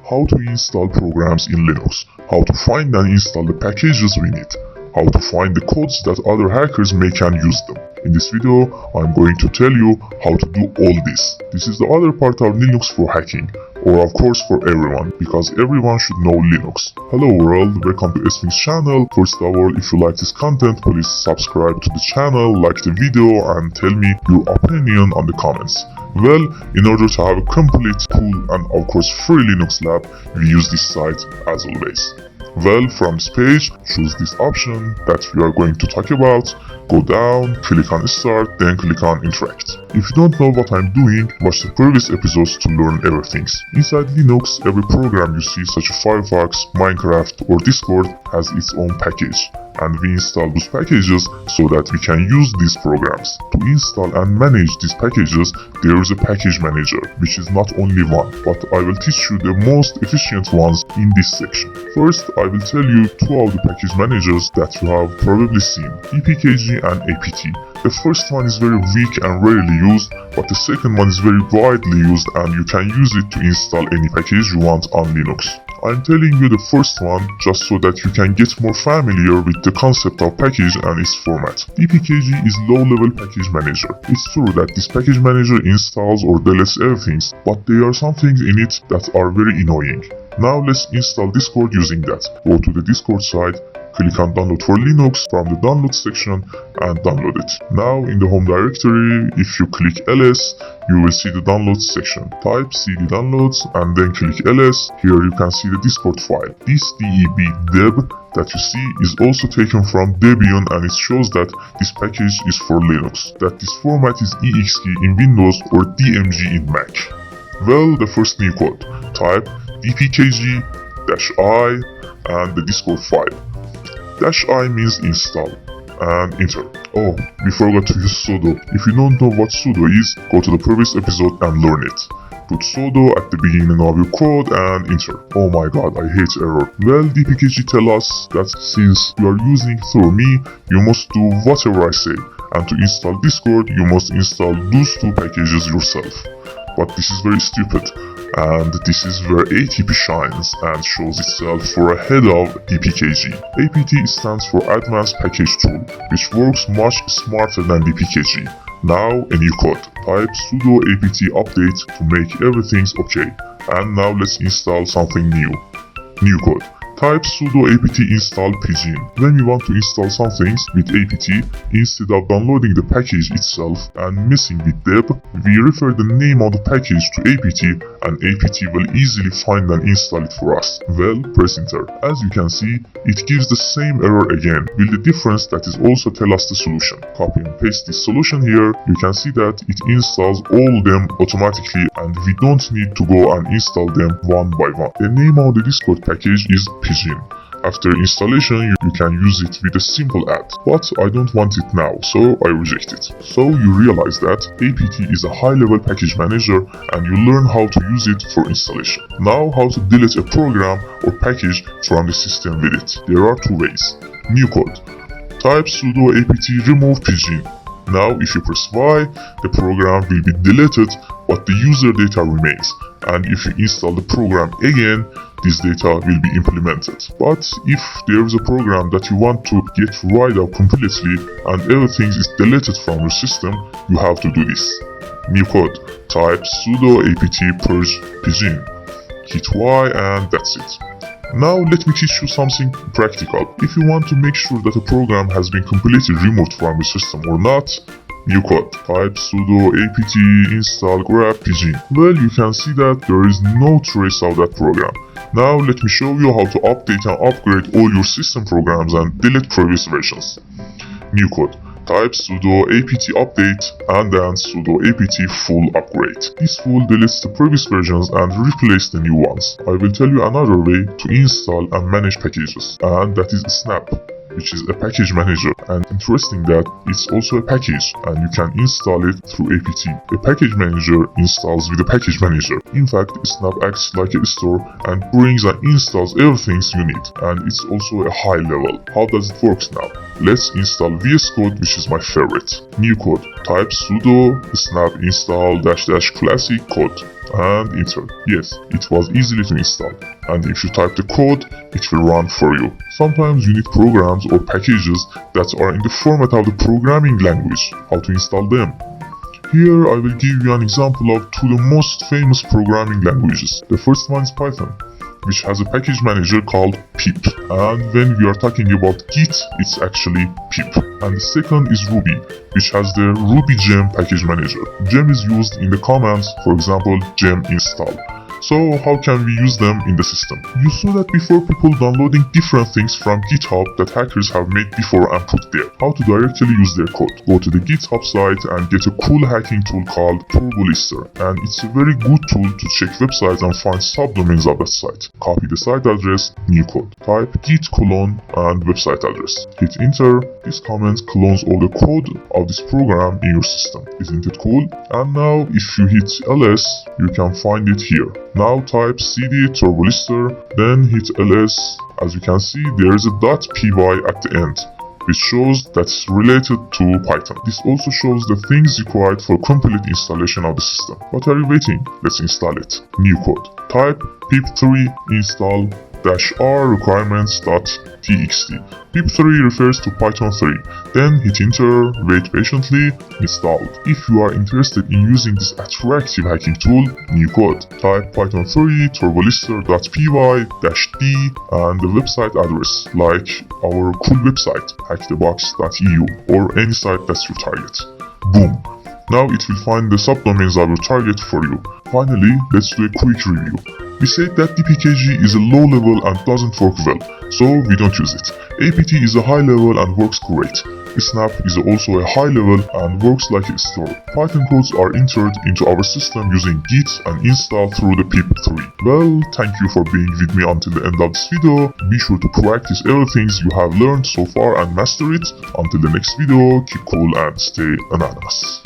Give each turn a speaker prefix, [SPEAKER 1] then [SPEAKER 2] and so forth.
[SPEAKER 1] how to install programs in Linux, how to find and install the packages we need, how to find the codes that other hackers may can use them. In this video, I'm going to tell you how to do all this. This is the other part of Linux for hacking, or of course for everyone, because everyone should know Linux. Hello world, welcome to Sphinx channel. First of all, if you like this content, please subscribe to the channel, like the video, and tell me your opinion on the comments. Well, in order to have a complete, cool, and of course free Linux lab, we use this site as always. Well, from this page, choose this option that we are going to talk about, go down, click on start, then click on interact. If you don't know what I'm doing, watch the previous episodes to learn everything. Inside Linux, every program you see such as Firefox, Minecraft or Discord has its own package, and we install those packages so that we can use these programs. To install and manage these packages, there is a package manager, which is not only one, but I will teach you the most efficient ones in this section. First, I will tell you two of the package managers that you have probably seen, EP5 and APT. The first one is very weak and rarely used, but the second one is very widely used and you can use it to install any package you want on Linux. I'm telling you the first one just so that you can get more familiar with the concept of package and its format. EP5 is low-level package manager. It's true that this package manager installs or deletes everything, but there are some things in it that are very annoying. Now let's install Discord using that. Go to the Discord site, click on download for Linux from the download section and download it. Now in the home directory, if you click ls, you will see the download section. Type cd downloads and then click ls. Here you can see the Discord file. This deb that you see is also taken from Debian, and it shows that this package is for Linux, that this format is exe in Windows or dmg in Mac. Well, the first new code. Type dpkg-i and the Discord file. -i means install and enter. Oh, we forgot to use sudo. If you don't know what sudo is, go to the previous episode and learn it. Put sudo at the beginning of your code and enter. Oh my god, I hate error. Well, dpkg tell us that since you are using through me, you must do whatever I say. And to install Discord, you must install those two packages yourself. But this is very stupid. And this is where ATP shines and shows itself for ahead of dpkg. APT stands for Advanced Package Tool, which works much smarter than dpkg. Now a new code. Type sudo apt update to make everything okay. And now let's install something new. New code. Type sudo apt install pgin. When we want to install something with apt, instead of downloading the package itself and messing with deb, we refer the name of the package to apt and apt will easily find and install it for us. Well, press enter. As you can see, it gives the same error again, with the difference that it also tells us the solution. Copy and paste this solution here. You can see that it installs all of them automatically and we don't need to go and install them one by one. The name of the Discord package is pgin. After installation, you can use it with a simple add, but I don't want it now, so I reject it. So you realize that apt is a high-level package manager and you learn how to use it for installation. Now how to delete a program or package from the system with it. There are two ways. New code. Type sudo apt remove pgin. Now if you press Y, the program will be deleted but the user data remains, and if you install the program again, this data will be implemented. But if there is a program that you want to get rid of completely and everything is deleted from your system, you have to do this. New code. Type sudo apt purge pgin. Hit Y and that's it. Now let me teach you something practical. If you want to make sure that a program has been completely removed from your system or not, new code. Type sudo apt install grab pgin. Well, you can see that there is no trace of that program. Now let me show you how to update and upgrade all your system programs and delete previous versions. New code. Type sudo apt update and then sudo apt full upgrade. This full deletes the previous versions and replaces the new ones. I will tell you another way to install and manage packages, and that is snap, which is a package manager, and interesting that it's also a package and you can install it through apt. A package manager installs with a package manager. In fact, Snap acts like a store and brings and installs everything you need, and it's also a high level. How does it work now? Let's install VS Code, which is my favorite. New code. Type sudo snap install -- classic code. and enter. Yes, it was easily to install. And if you type the code, it will run for you. Sometimes you need programs or packages that are in the format of the programming language. How to install them? Here I will give you an example of two of the most famous programming languages. The first one is Python, which has a package manager called pip. And when we are talking about Git, it's actually pip. And the second is Ruby, which has the Ruby gem package manager. Gem is used in the commands, for example, gem install. So how can we use them in the system? You saw that before, people downloading different things from GitHub that hackers have made before and put there. How to directly use their code? Go to the GitHub site and get a cool hacking tool called TurboLister, and it's a very good tool to check websites and find subdomains of that site. Copy the site address, new code. Type git colon and website address. Hit enter. This command clones all the code of this program in your system. Isn't it cool? And now if you hit ls, you can find it here. Now type cd TurboLister, then hit ls. As you can see, there is a .py at the end, which shows that's related to Python. This also shows the things required for complete installation of the system. What are you waiting? Let's install it. New code. Type pip3 install -r requirements.txt. pip3 refers to Python 3. Then hit enter, wait patiently, installed. If you are interested in using this attractive hacking tool, new code. Type python 3 turbolister.py-d and the website address, like our cool website, hackthebox.eu, or any site that's your target. Boom! Now it will find the subdomains of your target for you. Finally, let's do a quick review. We said that DPKG is a low level and doesn't work well, so we don't use it. APT is a high level and works great. Snap is also a high level and works like a store. Python codes are entered into our system using git and install through the pip3. Well, thank you for being with me until the end of this video. Be sure to practice everything you have learned so far and master it. Until the next video, keep cool and stay anonymous.